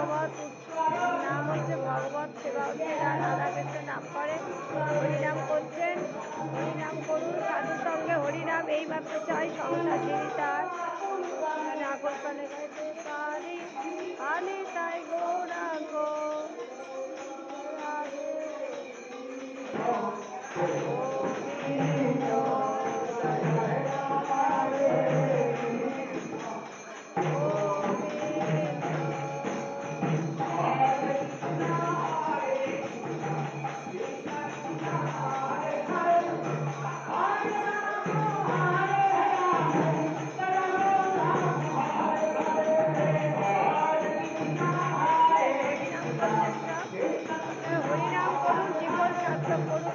ভগবত নাম হচ্ছে ভগবত সেবা হচ্ছে যারা রাধা কৃষ্ণ নাম করে হরিনাম করছেন। হরিনাম করুন সাধুর সঙ্গে হরিনাম এইমাত্র চাই সংসার জীবিতার নাগর কানে গাইতে পারি আনি তাই গৌরাঙ্গ রাধে হরিনাম করুন জীবন সার্থক করুন